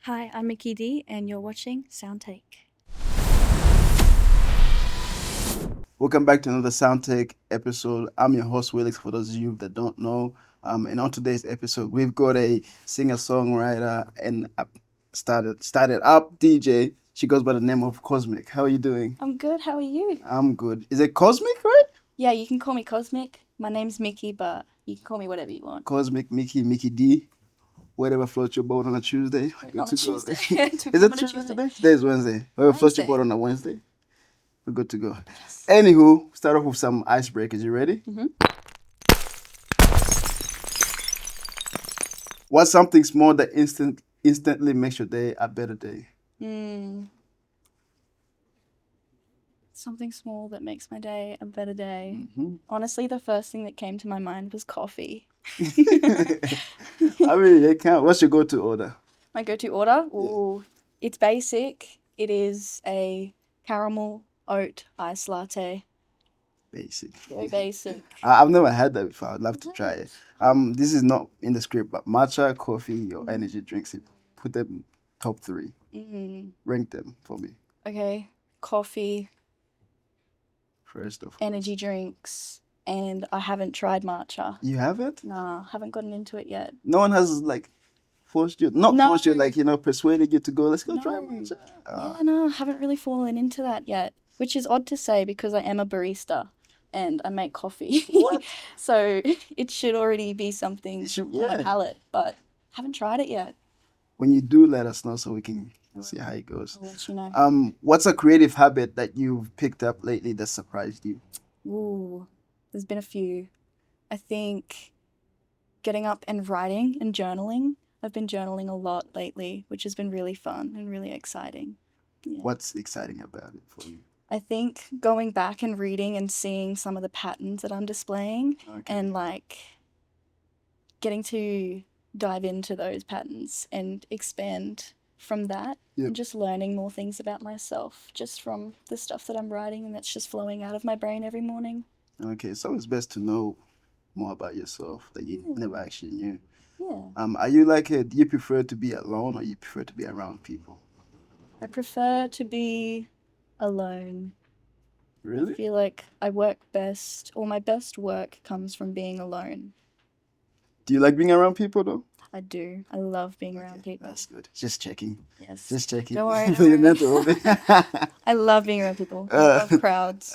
Hi, I'm Mickey D, and you're watching SoundTake. Welcome back to another SoundTake episode. I'm your host, Willis, for those of you that don't know. And on today's episode, we've got a singer-songwriter and started up DJ. She goes by the name of COSMICK. How are you doing? I'm good, how are you? I'm good. Is it COSMICK, right? Yeah, you can call me Cosmic. My name's Mickey, but you can call me whatever you want. COSMICK, Mickey D. Whatever floats your boat on a Tuesday. Good On to a go. Tuesday. Is it Tuesday today? Today is Wednesday. Whatever floats your Wednesday. boat on a Wednesday. We're good to go. Anywho, start off with some icebreakers. You ready? Mm-hmm. What's something small that instantly makes your day a better day? Something small that makes my day a better day. Mm-hmm. Honestly, the first thing that came to my mind was coffee. I mean, it can't. What's your go-to order? My go-to order? Ooh, it's basic. It is a caramel oat iced latte. Basic. Very basic. I've never had that before. I'd love to try it. This is not in the script, but matcha, coffee, or energy drinks. Put them top 3. Rank them for me. Okay, coffee, First of energy drinks, and I haven't tried matcha. You haven't? Nah, haven't gotten into it yet. No one has forced you, not No. forced you, persuaded you to go. Let's go try No. matcha. Yeah, no, haven't really fallen into that yet, which is odd to say because I am a barista and I make coffee. What? So it should already be something on my Yeah. palate, but haven't tried it yet. When you do, let us know so we can see how it goes. I'll let you know. What's a creative habit that you've picked up lately that surprised you? Ooh, there's been a few. I think getting up and writing and journaling. I've been journaling a lot lately, which has been really fun and really exciting. Yeah. What's exciting about it for you? I think going back and reading and seeing some of the patterns that I'm displaying and getting to dive into those patterns and expand from that and just learning more things about myself just from the stuff that I'm writing and that's just flowing out of my brain every morning. Okay, so it's best to know more about yourself that you never actually knew. Yeah. Are you do you prefer to be alone or you prefer to be around people? I prefer to be alone. Really? I feel like I work best, or my best work comes from being alone. Do you like being around people though? I do. I love being around people. That's good. Just checking. Yes. Just checking. Don't worry. For your mental well-being. I love being around people. I love crowds.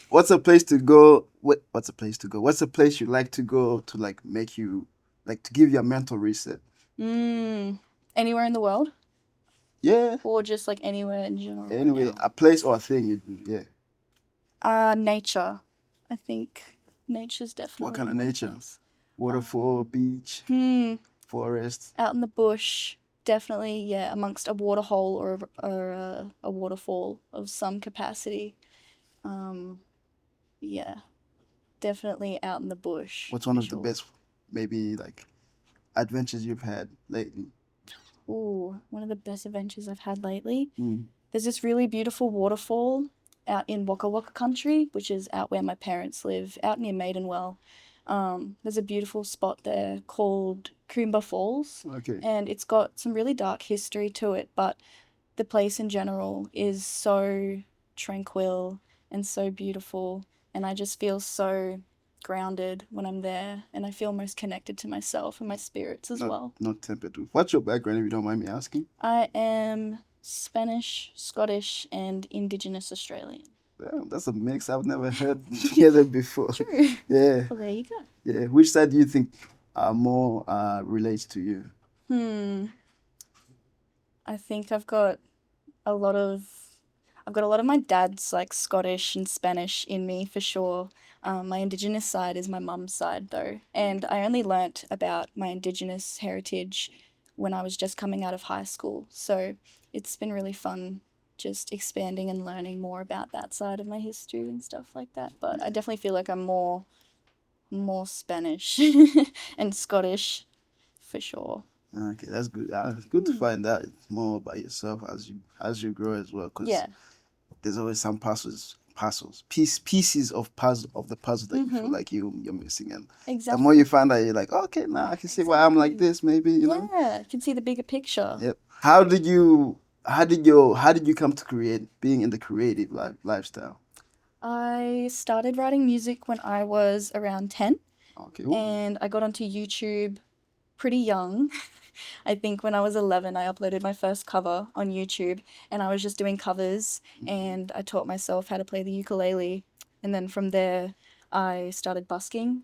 What's a place to go? What's a place to go? What's a place you like to go to make you to give you a mental reset? Anywhere in the world? Yeah. Or just anywhere in general? Anyway, a place or a thing you do. Yeah. Nature. I think nature's definitely. What kind of nature? Waterfall, beach, forest. Out in the bush, definitely. Yeah, amongst a waterhole or a waterfall of some capacity. Yeah, definitely out in the bush. What's one of the best, maybe adventures you've had lately? Ooh, one of the best adventures I've had lately. There's this really beautiful waterfall out in Waka Waka country, which is out where my parents live, out near Maidenwell. There's a beautiful spot there called Coomba Falls. Okay. And it's got some really dark history to it, but the place in general is so tranquil and so beautiful. And I just feel so grounded when I'm there. And I feel most connected to myself and my spirits as well. Not tempered with. What's your background, if you don't mind me asking? I am Spanish, Scottish, and Indigenous Australian. Yeah, that's a mix I've never heard together before. True. Yeah. Well, there you go. Yeah. Which side do you think more relates to you? I think I've got a lot of my dad's Scottish and Spanish in me for sure. My Indigenous side is my mum's side though, and I only learnt about my Indigenous heritage when I was just coming out of high school. So it's been really fun just expanding and learning more about that side of my history and stuff like that. But I definitely feel like I'm more Spanish and Scottish for sure. Okay, that's good. It's good to find out more about yourself as you grow as well, because there's always some parts puzzles, pieces of puzzle of the puzzle that you feel Mm-hmm. like you're missing, and the more Exactly. you find that, you're like, okay, now I can see why I'm like Exactly. this, maybe, you know. Yeah, you can see the bigger picture. Yep. How did you come to create being in the creative lifestyle? I started writing music when I was around 10, Okay. and I got onto YouTube pretty young. I think when I was 11, I uploaded my first cover on YouTube, and I was just doing covers, and I taught myself how to play the ukulele. And then from there, I started busking.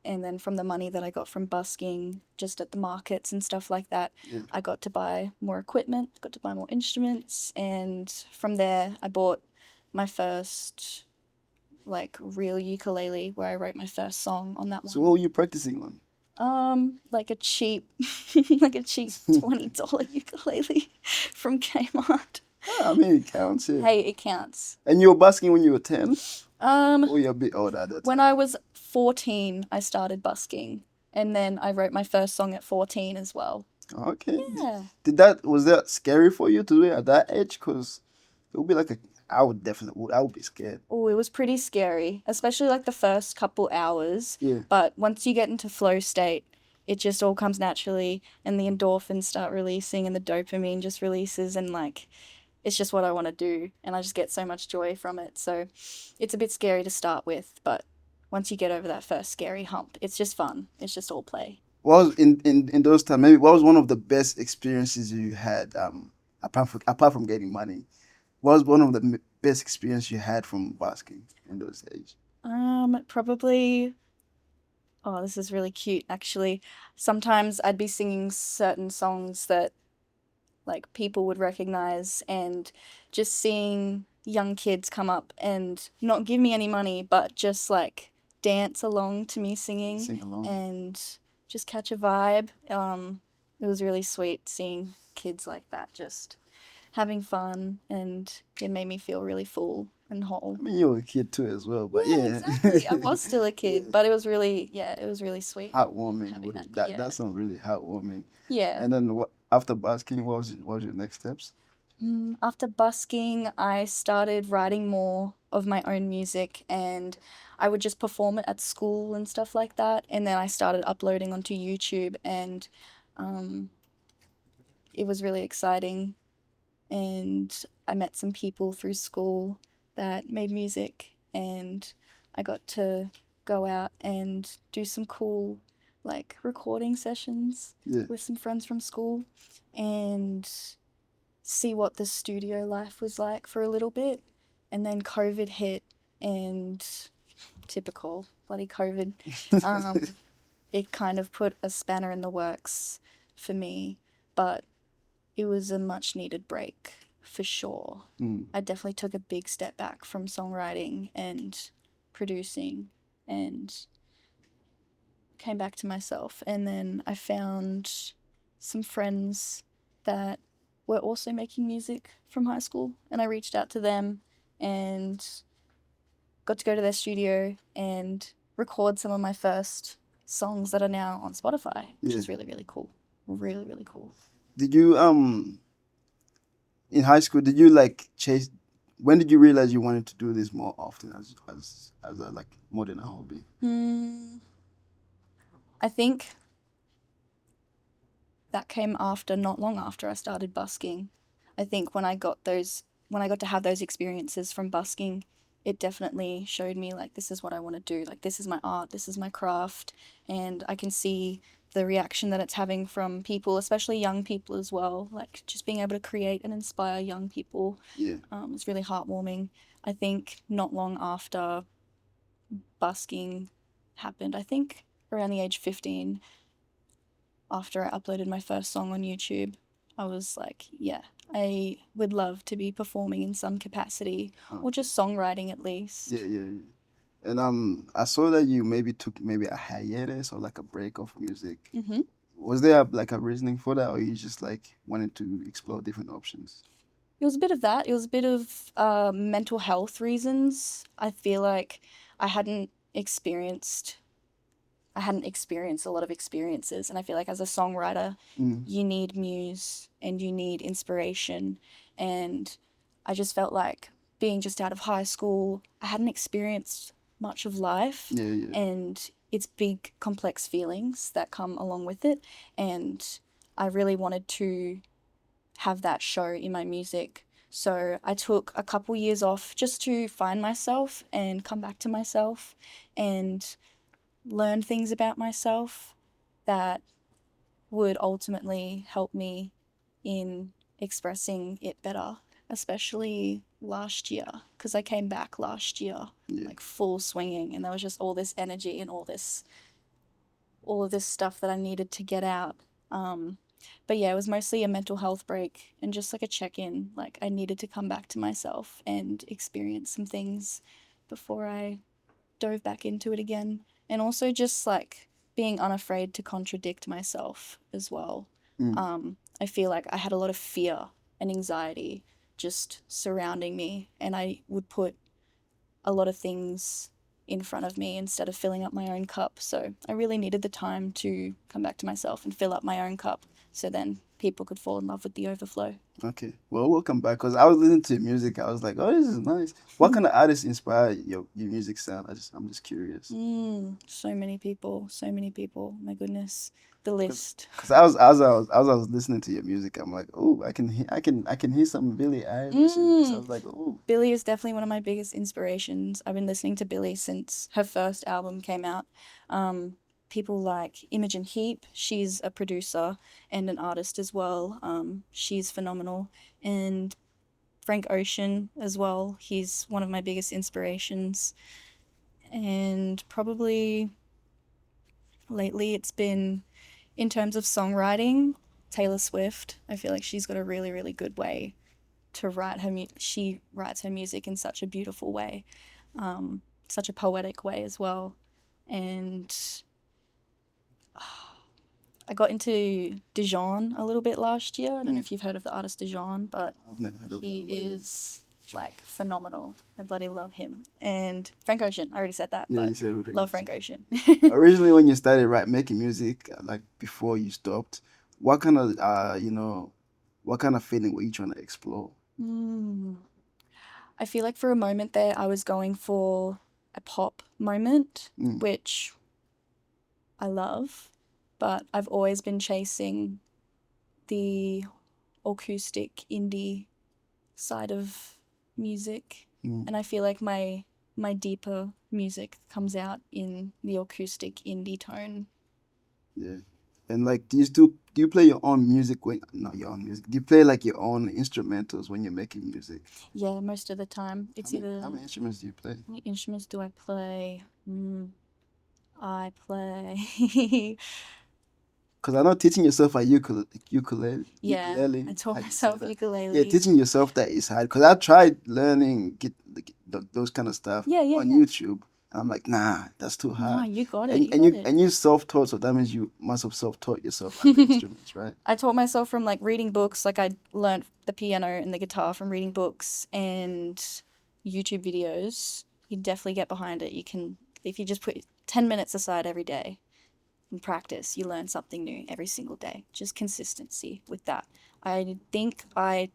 And then from the money that I got from busking, just at the markets and stuff like that, Yeah. I got to buy more equipment, got to buy more instruments, and from there, I bought my first like real ukulele where I wrote my first song on that So one. what were you practicing on? Like a cheap, like a cheap $20 ukulele from Kmart. I mean, it counts, yeah. Hey, it counts. And you were busking when you were 10? Um, Oh, you're a bit older at that when time. I was 14, I started busking, and then I wrote my first song at 14 as well. Okay. Yeah. Was that scary for you to do it at that age? Because it would be like I would be scared. Oh, it was pretty scary, especially like the first couple hours. Yeah. But once you get into flow state, it just all comes naturally, and the endorphins start releasing, and the dopamine just releases, and like it's just what I want to do, and I just get so much joy from it. So it's a bit scary to start with, but once you get over that first scary hump, it's just fun. It's just all play. What was in those times? Maybe what was one of the best experiences you had? Apart from getting money, what was one of the best experience you had from basking in those days? Probably. Oh, this is really cute, actually. Sometimes I'd be singing certain songs that like people would recognize, and just seeing young kids come up and not give me any money but just like dance along to me singing Sing along. and just catch a vibe. It was really sweet seeing kids like that just having fun, and it made me feel really full and whole. I mean, you were a kid too as well, but Yeah, yeah. exactly. I was still a kid, Yeah. but it was really, yeah, it was really sweet Heartwarming. having that. That Yeah. that sounds really heartwarming. Yeah. And then after basking, what was your next steps? After busking, I started writing more of my own music, and I would just perform it at school and stuff like that. And then I started uploading onto YouTube, and um, it was really exciting. And I met some people through school that made music, and I got to go out and do some cool like recording sessions Yeah. with some friends from school, and see what the studio life was like for a little bit. And then COVID hit, and typical bloody COVID, um, it kind of put a spanner in the works for me, but it was a much needed break for sure. Mm. I definitely took a big step back from songwriting and producing, and came back to myself. And then I found some friends that were also making music from high school, and I reached out to them and got to go to their studio and record some of my first songs that are now on Spotify, which Yeah. is really, really cool. Really, really cool. Did you in high school, did you like chase? When did you realize you wanted to do this more often as a like more than a hobby? I think that came after, not long after I started busking. I think when I got to have those experiences from busking, it definitely showed me like this is what I want to do. Like this is my art, this is my craft, and I can see the reaction that it's having from people, especially young people as well. Like just being able to create and inspire young people, Yeah. is really heartwarming. I think not long after busking happened, I think around the age 15, after I uploaded my first song on YouTube, I was like, yeah, I would love to be performing in some capacity, or just songwriting at least. Yeah, yeah, yeah. And I saw that you maybe took maybe a hiatus or like a break of music. Mm-hmm. Was there like a reasoning for that, or you just like wanted to explore different options? It was a bit of that. It was a bit of mental health reasons. I feel like I hadn't experienced I hadn't experienced a lot of experiences, and I feel like as a songwriter, Mm. you need muse and you need inspiration, and I just felt like being just out of high school, I hadn't experienced much of life, Yeah. and it's big, complex feelings that come along with it. And I really wanted to have that show in my music. So I took a couple years off just to find myself and come back to myself and learn things about myself that would ultimately help me in expressing it better, especially last year, because I came back last year Yeah. like full swinging, and there was just all this energy and all of this stuff that I needed to get out. But yeah, it was mostly a mental health break and just like a check in. Like, I needed to come back to myself and experience some things before I dove back into it again. And also just like being unafraid to contradict myself as well. I feel like I had a lot of fear and anxiety just surrounding me, and I would put a lot of things in front of me instead of filling up my own cup. So I really needed the time to come back to myself and fill up my own cup so then people could fall in love with the overflow. Okay. Well, welcome back. Cause I was listening to your music. I was like, oh, this is nice. What kind of artists inspire your music sound? I'm just curious. So many people, so many people. My goodness, the Cause, list. 'cause as I was listening to your music, I'm like, oh, I can hear some Billie Eilish in this. I was like, oh, Billie is definitely one of my biggest inspirations. I've been listening to Billie since her first album came out. People like Imogen Heap, she's a producer and an artist as well. She's phenomenal. And Frank Ocean as well. He's one of my biggest inspirations. And probably lately it's been, in terms of songwriting, Taylor Swift. I feel like she's got a really, really good way to write her she writes her music in such a beautiful way, such a poetic way as well. And I got into Dijon a little bit last year. I don't know if you've heard of the artist Dijon, but I've never heard of he that. is like phenomenal. I bloody love him. And Frank Ocean, I already said that, Yeah, but you said love Frank Ocean. originally when you started making music, like before you stopped, what kind of what kind of feeling were you trying to explore? Mm. I feel like for a moment there, I was going for a pop moment, Mm, which I love, but I've always been chasing the acoustic indie side of music, mm, and I feel like my deeper music comes out in the acoustic indie tone. yeah. And like, do you play your own music when not your own music? Do you play like your own instrumentals when you're making music? Yeah, most of the time How it's many how either, many instruments do you play? what instruments do I play? I play Because I know teaching yourself a yeah, ukulele, I taught how do you say myself that? Yeah, ukulele. teaching yourself that is hard. Because I tried learning those kind of stuff Yeah, yeah, on yeah. YouTube. And I'm like, nah, that's too No, hard. you got it. And You and got you it. and you self-taught, so that means you must have self-taught yourself other instruments, right? I taught myself from like reading books. Like, I learned the piano and the guitar from reading books and YouTube videos. You definitely get behind it. You can, if you just put 10 minutes aside every day and practice, you learn something new every single day. Just consistency with that. I think I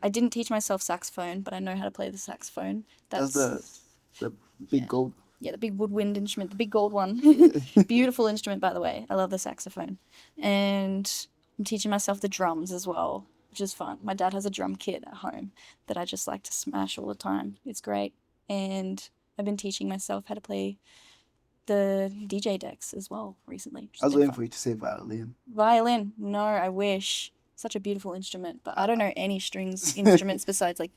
didn't teach myself saxophone, but I know how to play the saxophone. That's the That's, the big yeah. gold. Yeah, the big woodwind instrument, the big gold one. Yeah. Beautiful instrument, by the way. I love the saxophone. And I'm teaching myself the drums as well, which is fun. My dad has a drum kit at home that I just like to smash all the time. It's great. And I've been teaching myself how to play the DJ decks as well recently, which I has was been waiting fun. for you to say violin. Violin, no, I wish. Such a beautiful instrument, but I don't know any strings I, instruments besides like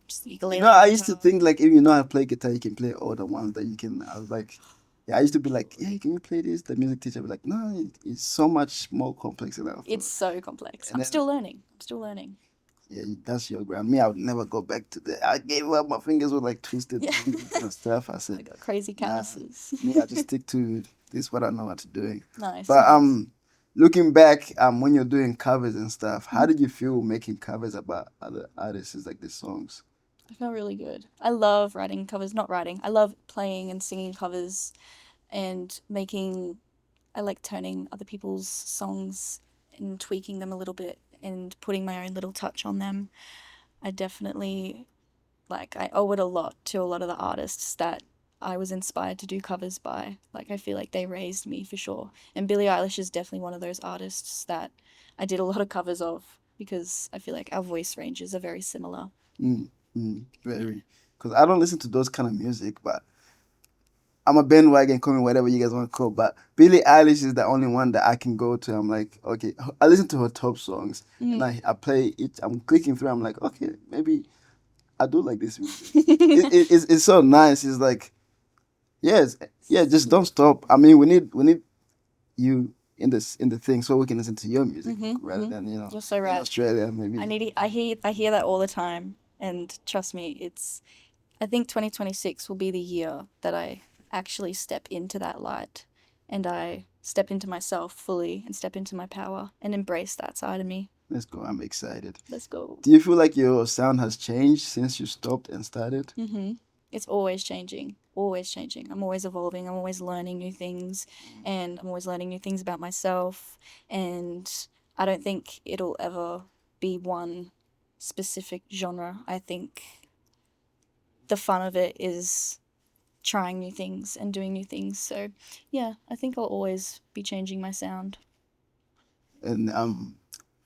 just ukulele I and used to guitar. think like if you know how to play guitar, you can play all the ones that you can. I was like, yeah, I used to be like, yeah, can you play this? The music teacher would be like, no, it's so much more complex than I It's thought. so complex. And I'm then, still learning. I'm still learning. yeah, that's your ground. Me, I would never go back to that. I gave up. My fingers were like twisted Yeah. and stuff. I I said, got crazy nah, calluses. me, I just stick to this, what I know how to do. Nice, But nice. looking back, when you're doing covers and stuff, how Mhm. did you feel making covers about other artists, like the songs? I felt really good. I love writing covers, not writing. I love playing and singing covers and making, I like turning other people's songs and tweaking them a little bit and putting my own little touch on them. I definitely like I owe it a lot to a lot of the artists that I was inspired to do covers by. Like I feel like they raised me for sure. And Billie Eilish is definitely one of those artists that I did a lot of covers of because I feel like our voice ranges are very similar. Mm, very. Because I don't listen to those kind of music, but I'm a bandwagon, call me whatever you guys want to call. But Billie Eilish is the only one that I can go to. I'm like, okay, I listen to her top songs and I play it. I'm clicking through. I'm like, okay, maybe I do like this music. It's so nice. It's like, yes, yeah, just don't stop. I mean, we need you in the thing so we can listen to your music rather than You're so in right. Australia maybe. I hear that all the time, and trust me, I think 2026 will be the year that I actually step into that light and I step into myself fully and step into my power and embrace that side of me. Let's go. I'm excited. Let's go. Do you feel like your sound has changed since you stopped and started? It's always changing, always changing. I'm always evolving, I'm always learning new things, and I'm always learning new things about myself. And I don't think it'll ever be one specific genre. I think the fun of it is trying new things and doing new things. So, yeah, I think I'll always be changing my sound. And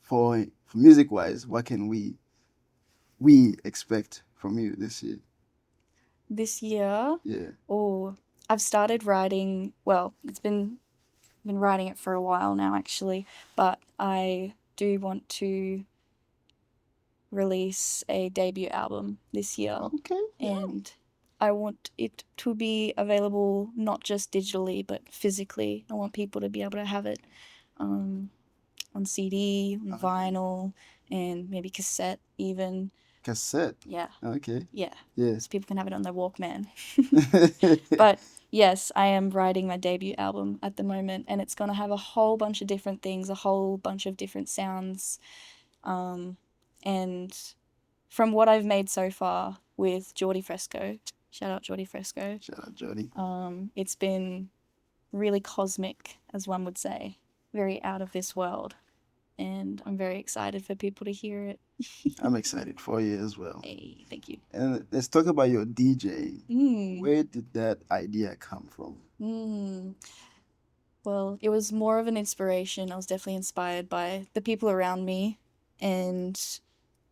for music wise, what can we expect from you this year? This year, Yeah. oh, I've started writing, well, been writing it for a while now actually, but I do want to release a debut album this year. Okay. And I want it to be available not just digitally but physically. I want people to be able to have it um, on CD, on vinyl, and maybe cassette even. Cassette. Yeah. Okay. Yeah. Yeah. So people can have it on their Walkman. But yes, I am writing my debut album at the moment, and it's going to have a whole bunch of different things, a whole bunch of different sounds. And from what I've made so far with Geordie Fresco, shout out Geordie Fresco, Shout out Jody. it's been really cosmic, as one would say, very out of this world. And I'm very excited for people to hear it. I'm excited for you as well. Hey, thank you. And let's talk about your DJ. Mm. Where did that idea come from? Well, it was more of an inspiration. I was definitely inspired by the people around me and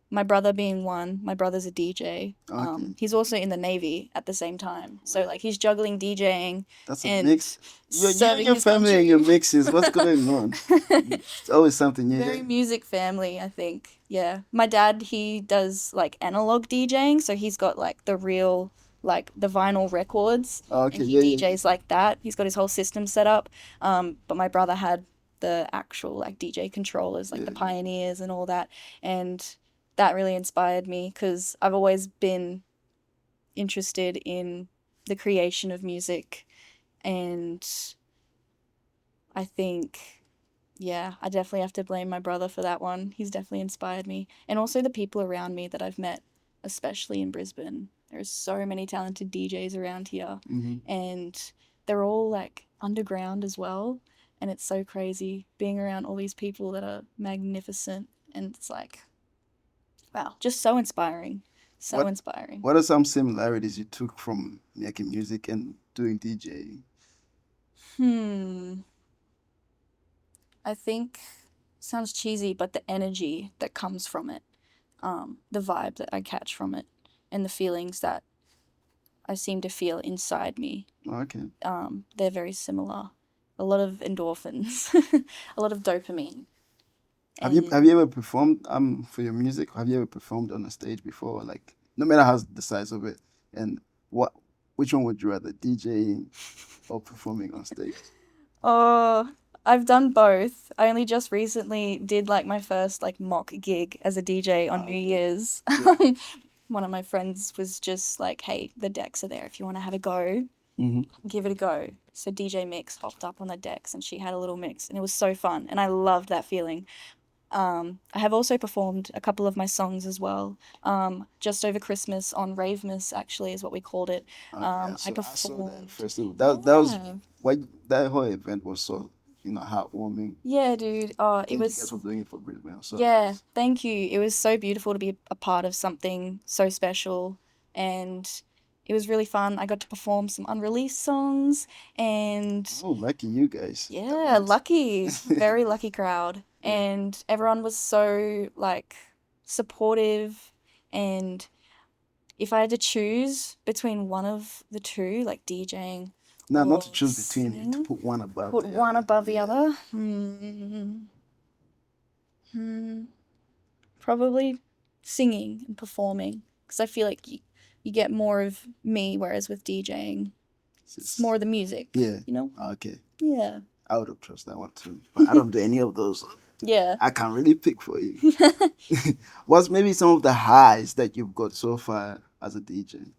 my brother being one. My brother's a DJ. Okay. He's also in the Navy at the same time. So like he's juggling DJing That's a and mix. You and serving your his family and country. your mixes. What's going on? It's always something new. Very music family, I think. Yeah. My dad, he does like analog DJing, so he's got like the real like the vinyl records Okay, and he yeah, yeah. DJs like that. He's got his whole system set up. But my brother had the actual like DJ controllers, like the Yeah. Pioneers and all that. And that really inspired me because I've always been interested in the creation of music. And I think, yeah, I definitely have to blame my brother for that one. He's definitely inspired me. And also the people around me that I've met, especially in Brisbane. There's so many talented DJs around here. And they're all like underground as well. And it's so crazy being around all these people that are magnificent. And it's like, wow, just so inspiring. So What inspiring. What are some similarities you took from making music and doing DJing? I think sounds cheesy, but the energy that comes from it, the vibe that I catch from it, and the feelings that I seem to feel inside me, Okay. they're very similar. A lot of endorphins, a lot of dopamine. Have you ever performed for your music? Have you ever performed on a stage before? Like no matter how the size of it, and what which one would you rather, DJing or performing on stage? Oh, I've done both. I only just recently did like my first like mock gig as a DJ on New Year's. One of my friends was just like, "Hey, the decks are there if you want to have a go. Give it a go." So DJ Mix hopped up on the decks and she had a little mix and it was so fun and I loved that feeling. I have also performed a couple of my songs as well. Just over Christmas on Ravemas actually is what we called it. Okay, I I saw that performed. festival. That was Yeah. why that whole event was so heartwarming. Yeah, dude. Oh, it Thank you guys was. for doing it for Brisbane. So Yeah, nice. thank you. It was so beautiful to be a part of something so special. and it was really fun. I got to perform some unreleased songs, and Oh, lucky you guys. yeah, lucky, very lucky crowd. Yeah. And everyone was so like supportive, and if I had to choose between one of the two, like DJing No, not or to choose between, to singing, put one above put the one other. above the Yeah. other, probably singing and performing, because I feel like you get more of me, whereas with DJing, it's more of the music. Yeah. You know? Okay. Yeah. I would have trusted that one too. But I don't do any of those. Yeah. I can't really pick for you. What's maybe some of the highs that you've got so far as a DJ?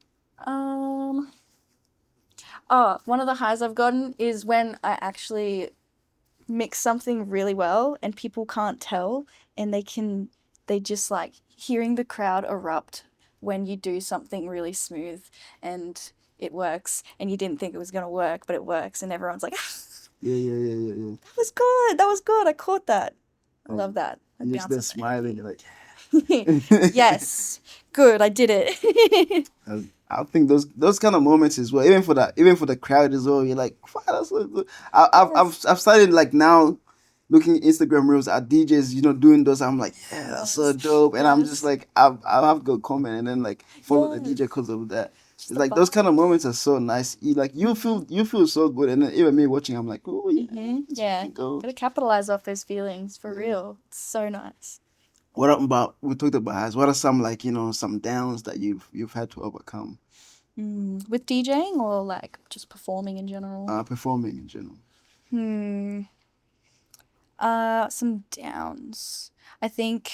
One of the highs I've gotten is when I actually mix something really well and people can't tell, and they just like hearing the crowd erupt when you do something really smooth and it works, and you didn't think it was going to work, but it works, and everyone's like, Yeah. that was good. That was good. I caught that. I Like, love that. you're just there smiling. You're like, Yes. Good. I did it. I think those kind of moments as well, even for the crowd as well. You're like, wow, that's so good. I've started like now looking at Instagram reels at DJs, doing those. I'm like, yeah, that's so dope. And I'm just Yes. like, I have to go comment and then like follow the DJ Yes. because of that. Just It's the like those kind of vibes. moments are so nice. You feel so good, and then even me watching, I'm like, oh yeah, let's Yeah. fucking go. Gotta capitalize off those feelings for Yeah. real. It's so nice. What about we talked about highs? What are some like some downs that you've had to overcome? With DJing or like just performing in general? Performing in general. Some downs. I think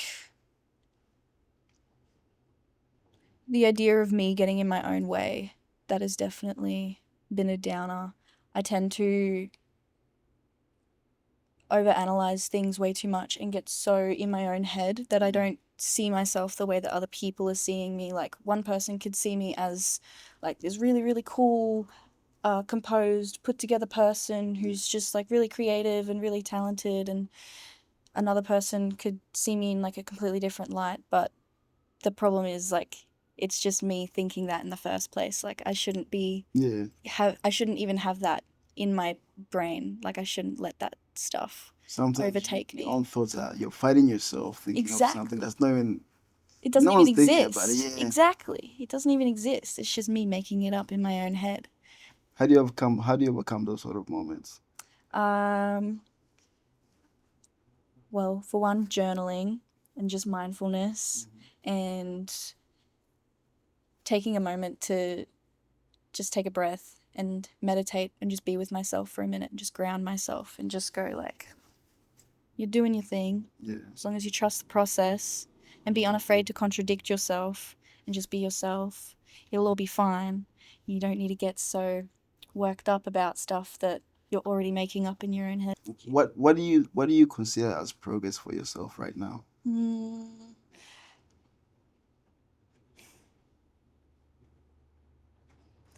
the idea of me getting in my own way, that has definitely been a downer. I tend to overanalyze things way too much and get so in my own head that I don't see myself the way that other people are seeing me. Like one person could see me as like this really, really cool, composed, put together person who's just like really creative and really talented, and another person could see me in like a completely different light. But the problem is like it's just me thinking that in the first place. Like I shouldn't be Yeah. I shouldn't even have that in my brain. Like I shouldn't let that stuff Sometimes overtake your me. own thoughts you're fighting yourself thinking of something Exactly. that's not even It no doesn't even one's thinking about it. exist. Yeah. Exactly. It doesn't even exist. It's just me making it up in my own head. How do you overcome those sort of moments? Um, well, for one, journaling and just mindfulness and taking a moment to just take a breath and meditate and just be with myself for a minute and just ground myself and just go like, you're doing your thing. Yeah. As long as you trust the process and be unafraid to contradict yourself and just be yourself, it'll all be fine. You don't need to get so worked up about stuff that you're already making up in your own head. What do you consider as progress for yourself right now?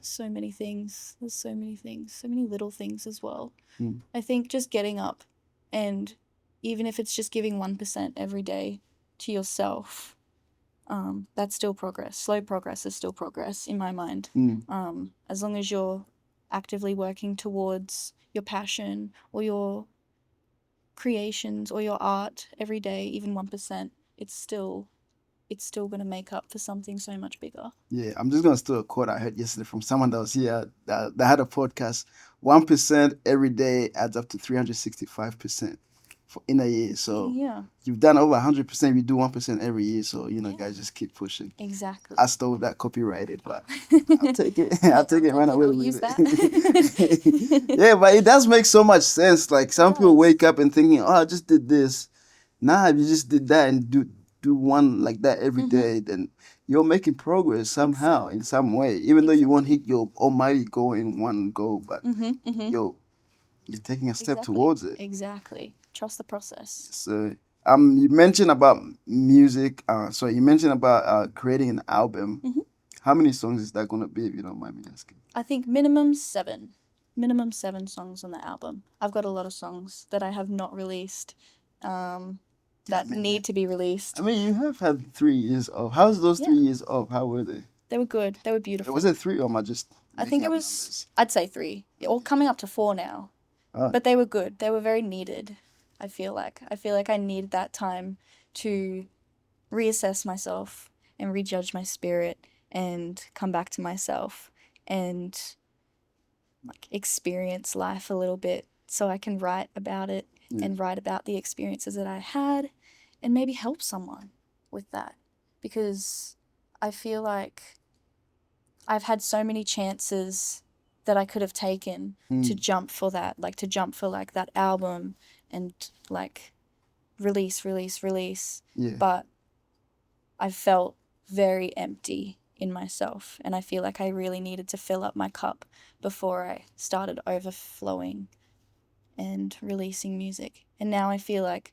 So many things. There's so many things. So many little things as well. Mm. I think just getting up, and even if it's just giving 1% every day to yourself, that's still progress. Slow progress is still progress in my mind. As long as you're actively working towards your passion or your creations or your art every day, even 1%, it's still going to make up for something so much bigger. Yeah, I'm just gonna steal a quote I heard yesterday from someone that was here that had a podcast. 1% every day adds up to 365% in a year. So Yeah. you've done over 100%. You do 1% every year. So guys, just keep pushing. Exactly. I stole that copyrighted, but I'll take it. I'll take it right away I'll with use it. that. Yeah, but it does make so much sense. Like some people does. wake up and thinking, "Oh, I just did this." Nah, if you just did that and do one like that every day, then you're making progress somehow in some way. Even though you won't hit your almighty goal in one go, but you're taking a step towards it. Exactly. Trust the process. So you mentioned about music. So you mentioned about creating an album. How many songs is that gonna be, if you don't mind me asking? I think minimum 7. Minimum 7 songs on the album. I've got a lot of songs that I have not released, that need to be released. I mean, you have had 3 years off. How's those 3 years off? How were they? They were good. They were Was beautiful. it 3 or am I just I think making it up was, numbers? I'd say 3, or coming up to 4 now. Oh, But they were good. They were very needed, I feel like. I feel like I needed that time to reassess myself and rejudge my spirit and come back to myself and like experience life a little bit so I can write about it yeah. and write about the experiences that I had and maybe help someone with that because I feel like I've had so many chances that I could have taken to Mm, jump for that, like to jump for like that album and like release. yeah. But I felt very empty in myself. And I feel like I really needed to fill up my cup before I started overflowing and releasing music. And now I feel like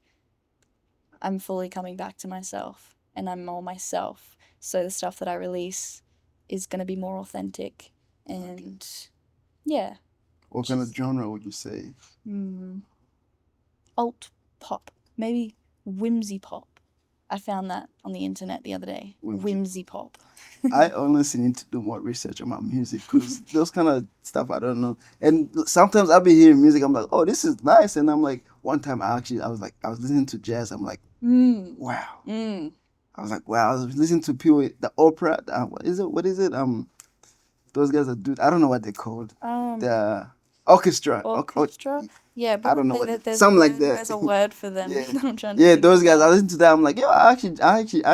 I'm fully coming back to myself and I'm more myself. So the stuff that I release is going to be more authentic and yeah, What kind of just genre would you say? alt pop, maybe whimsy pop. I found that on the internet the other day. Whimsy. Whimsy pop. I honestly need to do more research on my music because those kind of stuff I don't know. And sometimes I'll be hearing music, I'm like, oh, this is nice. And I'm like, one time I was listening to jazz. I'm like, wow. I was like, wow. I was listening to people, the opera. What is it? What is it? Those guys that do, I don't know what they're called. The orchestra. Orchestra. Yeah, I but don't know what, there's a something like word. that. There's a word for them. Yeah. I'm trying to Yeah, think of those it guys. I now. listen to that. I'm like, yo, I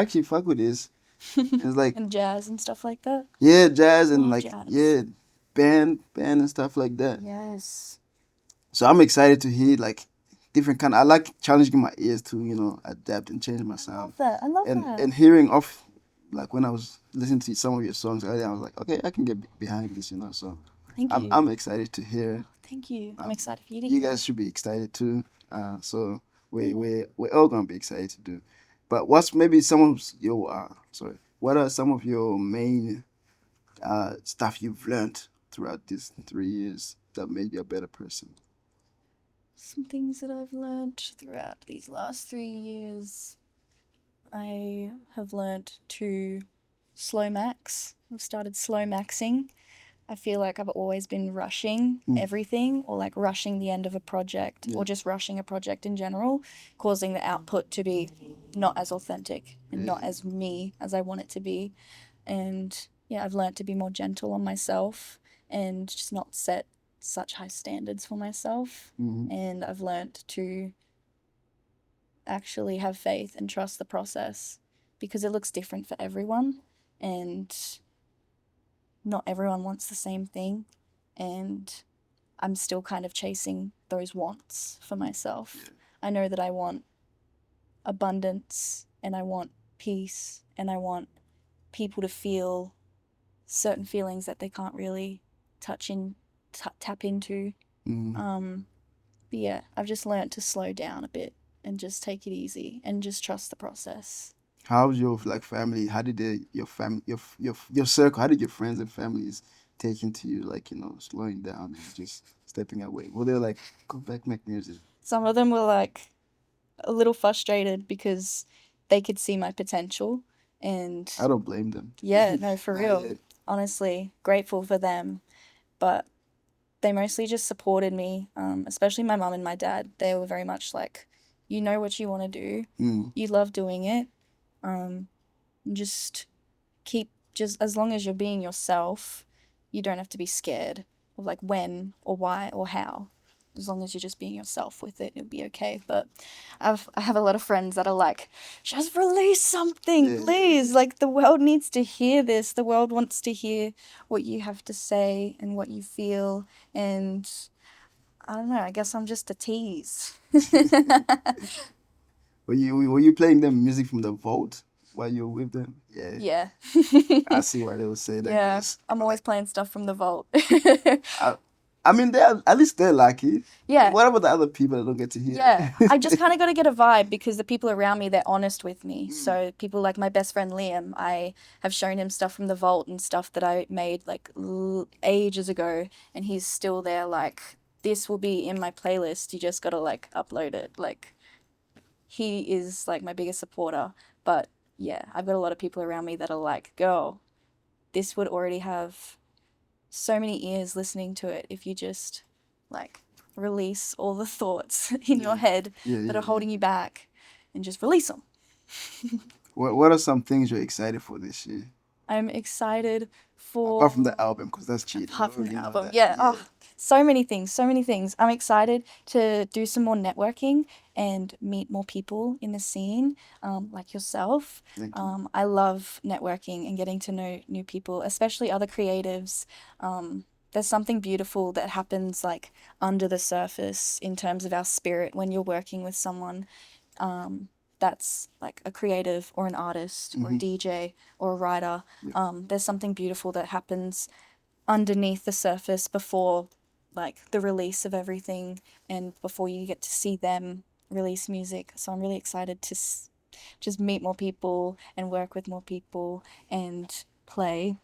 actually fuck with this. It's like, And jazz and stuff like that. yeah, jazz and Love like, jazz. yeah, band and stuff like that. Yes. So I'm excited to hear like different kind. I like challenging my ears to adapt and change my I sound. love that. I love And that. and hearing off like when I was listening to some of your songs earlier, I was like, okay, I can get behind this. So Thank you. I'm excited to hear. Thank you. I'm excited for you to You hear. guys should be excited too. So we're all gonna be excited to do. But what's maybe some of your what are some of your main stuff you've learned throughout these 3 years that made you a better person? Some things that I've learned throughout these last 3 years. I have learned to slow max. I've started slow maxing. I feel like I've always been rushing Mm. everything or like rushing the end of a project Yeah. or just rushing a project in general, causing the output to be not as authentic and not Yeah. as me as I want it to be. And yeah, I've learned to be more gentle on myself and just not set such high standards for myself. Mhm. And I've learned to actually have faith and trust the process because it looks different for everyone and not everyone wants the same thing. And I'm still kind of chasing those wants for myself. I know that I want abundance and I want peace and I want people to feel certain feelings that they can't really tap into. Mhm. But yeah, I've just learnt to slow down a bit and just take it easy and just trust the process. How's your like family? How did your family, your circle? How did your friends and families take into you, like slowing down and just stepping away? Well, they're like, go back, make music. Some of them were like a little frustrated because they could see my potential and I don't blame them. yeah, no, for Not real. yet. Honestly, grateful for them. But they mostly just supported me, especially my mum and my dad. They were very much like, you know what you want to do, Mm. you love doing it. Just just as long as you're being yourself, you don't have to be scared of like when or why or how. As long as you're just being yourself with it, it'll be okay. But I have a lot of friends that are like, just release something, Yeah. please. Like, the world needs to hear this. The world wants to hear what you have to say and what you feel. And I don't know, I guess I'm just a tease. Were you playing them music from the vault while you were with them? Yeah. Yeah. I see why they would say that. Yeah, 'Cause, I'm always like, playing stuff from the vault. I, I mean, they're at least they're lucky. Yeah. What about the other people that don't get to hear Yeah, it? I just kind of got to get a vibe because the people around me, they're honest with me. So people like my best friend Liam, I have shown him stuff from the vault and stuff that I made like ages ago, and he's still there like, this will be in my playlist. You just got to like upload it. Like, he is like my biggest supporter. But yeah, I've got a lot of people around me that are like, girl, this would already have so many ears listening to it if you just like release all the thoughts in your head that are holding you back and just release them. What are some things you're excited for this year? I'm excited for Apart from the album, because that's cheating. apart from the You know album. that. Yeah. Oh, so many things, so many things. I'm excited to do some more networking and meet more people in the scene, like yourself. Thank you. I love networking and getting to know new people, especially other creatives. There's something beautiful that happens like under the surface in terms of our spirit when you're working with someone that's like a creative or an artist or a DJ or a writer. There's something beautiful that happens underneath the surface before like the release of everything and before you get to see them release music. So I'm really excited to just meet more people and work with more people and play.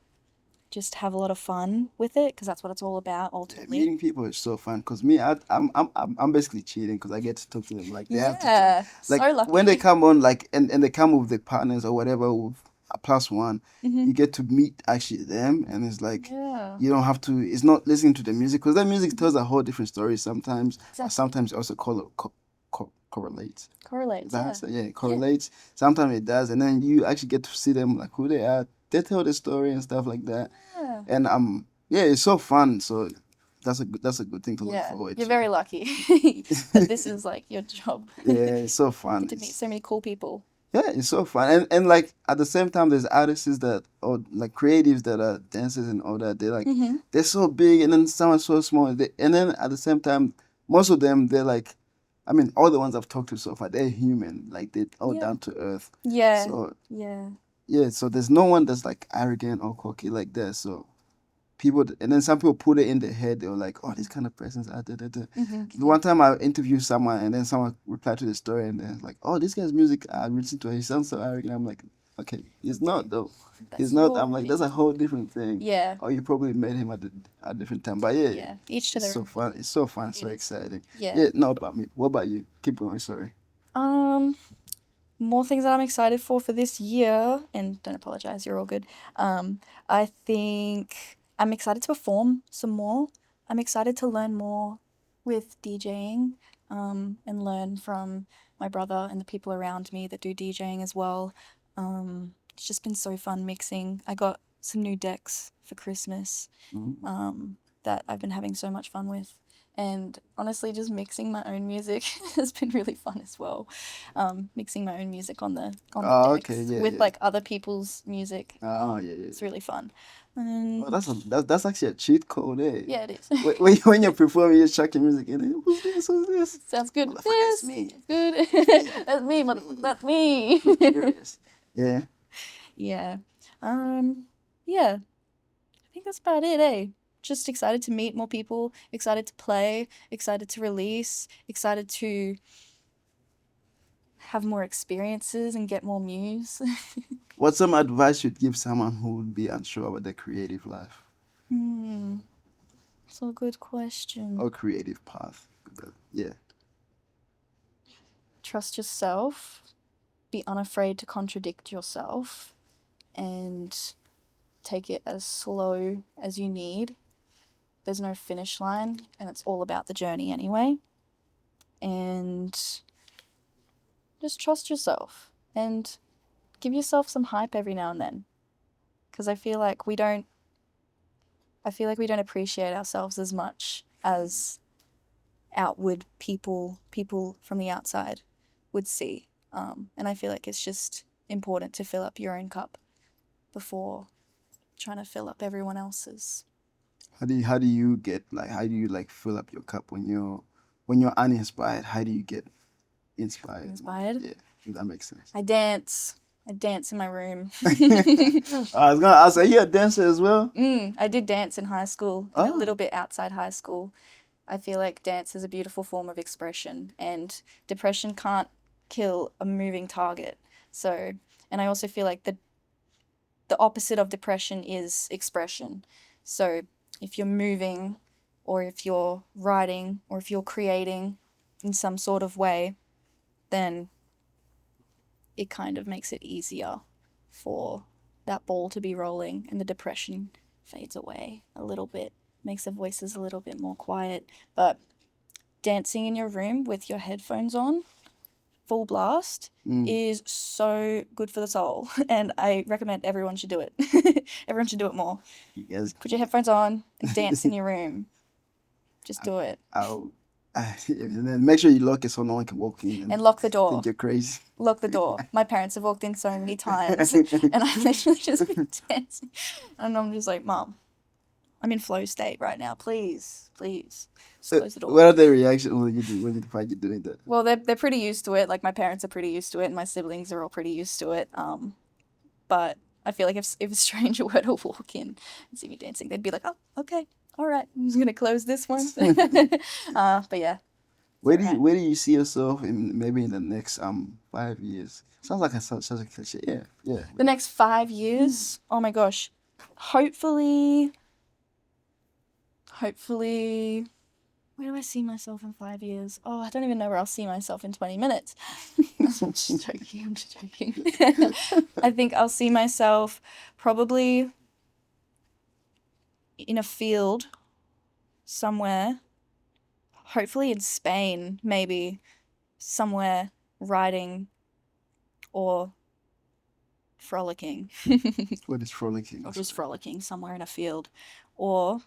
Just have a lot of fun with it because that's what it's all about ultimately. Meeting people is so fun because me, I'm basically cheating because I get to talk to them like they have to talk. Yeah, Like so lucky. when they come on, like and they come with their partners or whatever with a plus one, you get to meet actually them, and it's like Yeah. you don't have to. It's not listening to the music because that music tells a whole different story sometimes. Exactly. Sometimes it also correlates. Correlates, That's yeah. yeah, it correlates. Sometimes it does, and then you actually get to see them like who they are. They tell the story and stuff like that. Yeah. And yeah, it's so fun. So that's a good thing to look forward You're to. very lucky that this is like your job. Yeah, it's so fun. Get to meet so many cool people. Yeah, it's so fun. And like at the same time there's artists that or like creatives that are dancers and all that. They're like they're so big and then some are so small. And then at the same time, most of them they're like I mean, all the ones I've talked to so far, they're human. Like they're all down to earth. Yeah. So Yeah. yeah, so there's no one that's like arrogant or cocky like that. So people, and then some people put it in their head. They were like, "Oh, these kind of persons are." Da, da, da. The one time I interviewed someone, and then someone replied to the story, and then like, "Oh, this guy's music, I listen to it. He sounds so arrogant." I'm like, "Okay, he's not though. He's not." I'm like, "That's a whole different thing." Yeah. Or you probably met him at a different time, but yeah, Yeah. Each to it's their so own. fun. It's so fun, It so is. exciting. Yeah. Yeah, not about me. What about you? Keep going. Sorry. More things that I'm excited for this year, and don't apologize, you're all good. I think I'm excited to perform some more. I'm excited to learn more with DJing, and learn from my brother and the people around me that do DJing as well. It's just been so fun mixing. I got some new decks for Christmas, that I've been having so much fun with. And honestly, just mixing my own music has been really fun as well. Mixing my own music on the Oh, decks okay, yeah, with yeah. like other people's music. Oh, yeah, yeah. It's really fun. Oh, that's actually a cheat code, eh? Yeah, it is. When you're performing, you're chucking music in it. Who's this? Who's this? Sounds good. Motherfucker, Yes, it's me. good. That's me, that's me. Curious. Yeah. Yeah. Yeah. I think that's about it, eh? Just excited to meet more people, excited to play, excited to release, excited to have more experiences and get more muse. What's some advice you'd give someone who would be unsure about their creative life That's a good question. or creative path? Yeah. Trust yourself, be unafraid to contradict yourself, and take it as slow as you need. There's no finish line, and it's all about the journey anyway. And just trust yourself and give yourself some hype every now and then. Because I feel like we don't appreciate ourselves as much as outward people from the outside would see. And I feel like it's just important to fill up your own cup before trying to fill up everyone else's. How do you like fill up your cup when you're uninspired? How do you get inspired? Inspired? Yeah, if that makes sense. I dance in my room. I was gonna ask, are you a dancer as well? I did dance in high school and a little bit outside high school. I feel like dance is a beautiful form of expression, and depression can't kill a moving target. So, and I also feel like the opposite of depression is expression. So, if you're moving, or if you're writing, or if you're creating in some sort of way, then it kind of makes it easier for that ball to be rolling, and the depression fades away a little bit, makes the voices a little bit more quiet. But dancing in your room with your headphones on, full blast, is so good for the soul, and I recommend everyone should do it. Everyone should do it more. Yes. Put your headphones on and dance in your room. Just do it. And then make sure you lock it so no one can walk in And lock the door. think you're crazy. Lock the door. My parents have walked in so many times, and I've literally just been dancing, and I'm just like, Mom, I'm in flow state right now. Please, just close the door. What are their reactions when you find you doing that? Well, they're pretty used to it. Like, my parents are pretty used to it, and my siblings are all pretty used to it. But I feel like if a stranger were to walk in and see me dancing, they'd be like, oh, okay, all right, I'm just gonna close this one. But yeah. Where do you see yourself in the next 5 years? Sounds like such a cliche. Yeah. The next 5 years? Oh my gosh. Hopefully, where do I see myself in 5 years? Oh, I don't even know where I'll see myself in 20 minutes. I'm just joking. I think I'll see myself probably in a field somewhere, hopefully in Spain, maybe, somewhere writing or frolicking. What is frolicking? Or just frolicking somewhere in a field, or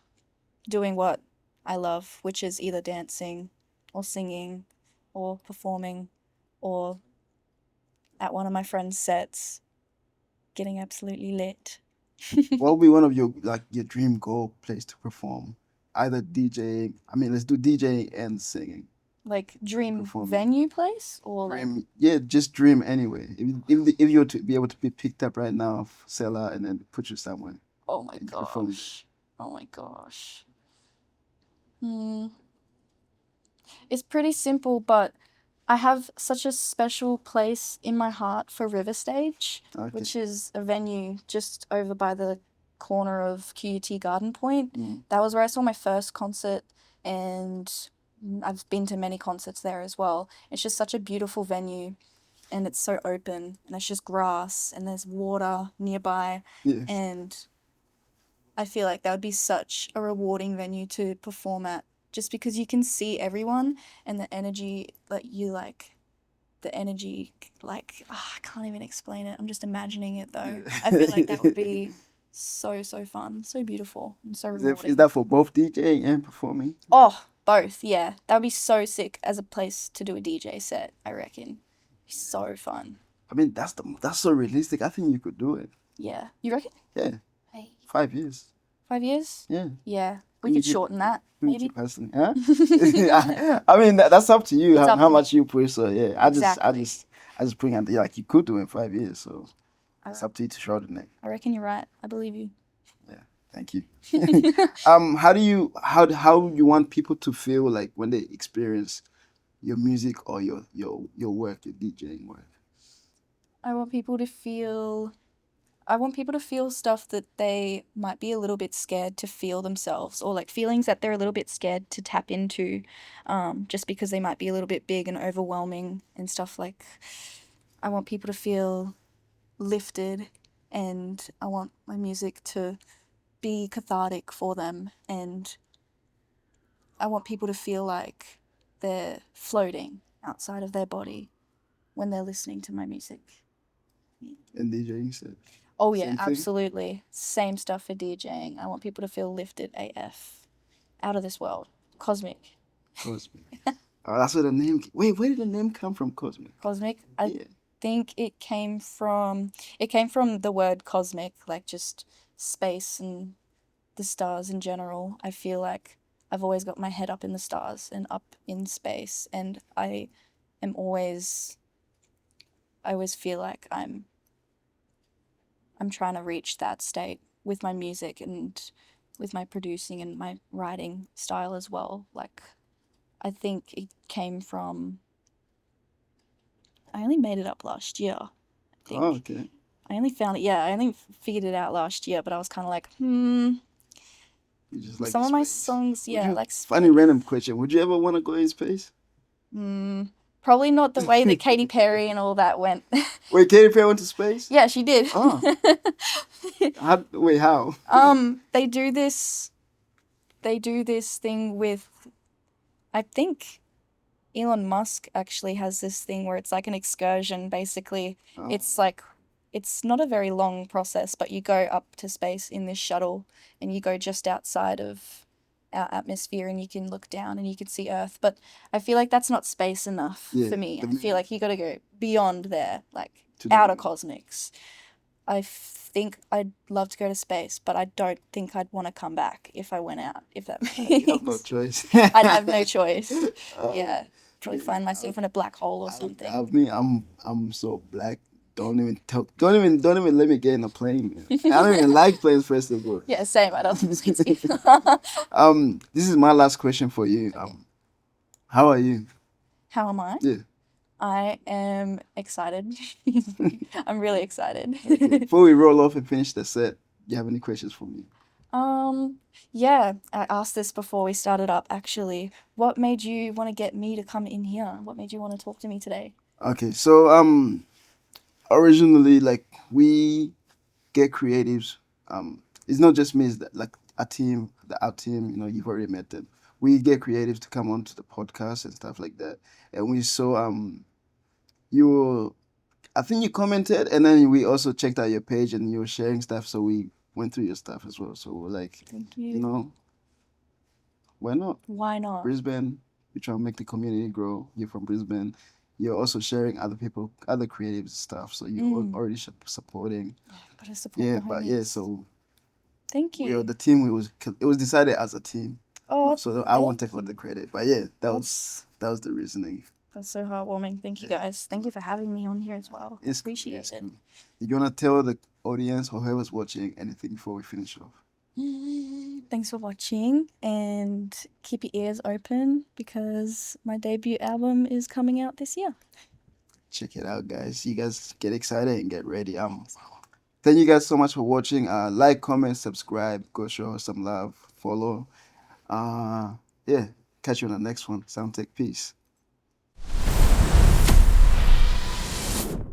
doing what I love, which is either dancing or singing or performing or at one of my friends' sets getting absolutely lit. What would be one of your dream goal place to perform? Either DJing. I mean, let's do DJing and singing. Like dream Performing. venue place or like Dream, yeah, just dream anyway. If you were to be able to be picked up right now, sell out, and then put you somewhere. oh my and perform. gosh. Oh my gosh. It's pretty simple, but I have such a special place in my heart for River Stage, Okay. which is a venue just over by the corner of QUT Garden Point. That was where I saw my first concert, and I've been to many concerts there as well. It's just such a beautiful venue, and it's so open, and it's just grass, and there's water nearby, Yes. and I feel like that would be such a rewarding venue to perform at, just because you can see everyone, and the energy I can't even explain it. I'm just imagining it though. I feel like that would be so fun, so beautiful, and so rewarding. Is that for both DJing and performing? Oh, both, yeah. That would be so sick as a place to do a DJ set, I reckon. Be so fun. I mean, that's so realistic. I think you could do it. Yeah. You reckon? Yeah. Hey. 5 years. 5 years? Yeah. Yeah. We could shorten that, maybe. Personally, huh? I mean, that's up to you. It's up How to much you push. So yeah, I Exactly. just bring out you could do it in 5 years. So it's I up to you to shorten it. reckon you're right. I believe you. Yeah. Thank you. How do you want people to feel like when they experience your music or your work, your DJing work? I want people to feel stuff that they might be a little bit scared to feel themselves, or like feelings that they're a little bit scared to tap into, just because they might be a little bit big and overwhelming and stuff. Like, I want people to feel lifted, and I want my music to be cathartic for them, and I want people to feel like they're floating outside of their body when they're listening to my music. And DJing said. Oh yeah, Same thing? absolutely. Same stuff for DJing. I want people to feel lifted AF. Out of this world. Cosmic. Cosmic. Oh, that's where the name. Wait, where did the name come from? Cosmic. Cosmic? Yeah. I think it came from the word cosmic, like just space and the stars in general. I feel like I've always got my head up in the stars and up in space, and I always feel like I'm trying to reach that state with my music and with my producing and my writing style as well. Like, I think it came from, I only made it up last year, I think. Oh, okay. I only figured it out last year, but I was kind of like, You just like some the of my space. songs, yeah, like Funny random question. Would you ever want to go in space? Probably not the way that Katy Perry and all that went. Wait, Katy Perry went to space? Yeah, she did. Oh. Wait, how? They do this thing with, I think Elon Musk actually has this thing where it's like an excursion, basically. Oh. It's like, it's not a very long process, but you go up to space in this shuttle and you go just outside of our atmosphere and you can look down and you can see Earth. But I feel like that's not space enough Yeah, for me. the I feel like you got to go beyond there, like To the outer moon. cosmics. I think I'd love to go to space, but I don't think I'd want to come back if I went out, if that You have no makes. choice. I'd have no choice. Uh, Yeah. Probably find myself in a black hole or I something. mean, I'm so black. Don't even let me get in a plane, man. I don't even like planes, first of all. Yeah, same. I don't think This is my last question for you. Okay. How are you? How am I? Yeah. I am excited. I'm really excited. Okay. Before we roll off and finish the set, do you have any questions for me? Yeah, I asked this before we started up, actually. What made you want to get me to come in here? What made you want to talk to me today? Okay, so originally, like, we get creatives. It's not just me, it's like a team, our team, you've already met them. We get creatives to come onto the podcast and stuff like that. And we saw you were, I think you commented, and then we also checked out your page and you were sharing stuff, so we went through your stuff as well. So we're like, Thank you you. know, why not? Why not? Brisbane, we try to make the community grow. You're from Brisbane. You're also sharing other people, other creative stuff. So you're already supporting. Gotta support Yeah, the but yeah, homies. so Thank we are you. the team. It was decided as a team. Oh, So I won't thank take all the you. credit, but yeah, that was the reasoning. That's so heartwarming. Thank you, guys. Thank you for having me on here as well. It's cool, Appreciate it's it. cool. You gonna tell the audience or whoever's watching anything before we finish off? Thanks for watching and keep your ears open because my debut album is coming out this year. Check it out, guys. You guys get excited and get ready. Thank you guys so much for watching. Like, comment, subscribe, go show us some love, follow. Yeah, catch you on the next one. SoundTake, peace.